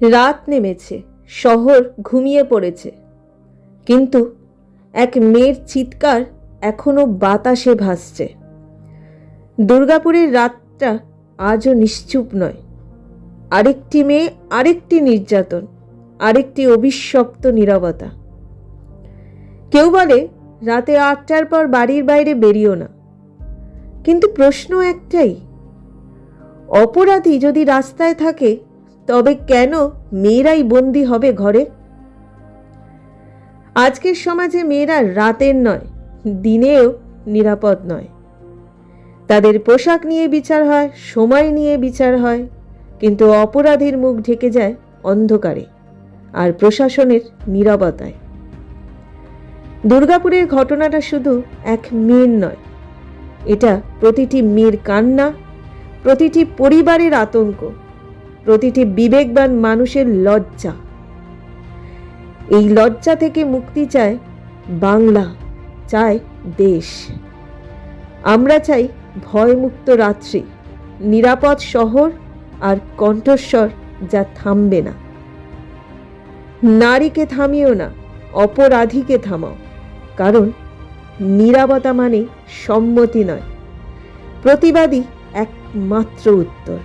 রাত নেমেছে, শহর ঘুমিয়ে পড়েছে, কিন্তু এক মেয়ের চিৎকার এখনো বাতাসে ভাসছে। দুর্গাপুরের রাতটা আজও নিশ্চুপ নয়। আরেকটি মেয়ে, আরেকটি নির্যাতন, আরেকটি অভিশপ্ত নীরবতা। কেউ বলে রাতে 8টার পর বাড়ির বাইরে বেরিও না, কিন্তু প্রশ্ন একটাই, অপরাধী যদি রাস্তায় থাকে তবে কেন মেয়েরাই বন্দী হবে ঘরে? আজকের সমাজে মেয়েরা রাতের নয়, দিনেও নিরাপদ নয়। তাদের পোশাক নিয়ে বিচার হয়, সময় নিয়ে বিচার হয়, কিন্তু অপরাধীর মুখ ঢেকে যায় অন্ধকারে আর প্রশাসনের নীরবতায়। দুর্গাপুরের ঘটনাটা শুধু এক মেয়ের নয়, এটা প্রতিটি মেয়ের কান্না, প্রতিটি পরিবারের আতঙ্ক, প্রতিটি বিবেকবান মানুষের লজ্জা। এই লজ্জা থেকে মুক্তি চায় বাংলা, চায় দেশ। আমরা চাই ভয়মুক্ত রাত্রি, নিরাপদ শহর আর কণ্ঠস্বর যা থামবে না। নারীকে থামিও না, অপরাধীকে থামাও, কারণ নীরবতা মানে সম্মতি নয়, প্রতিবাদী একমাত্র উত্তর।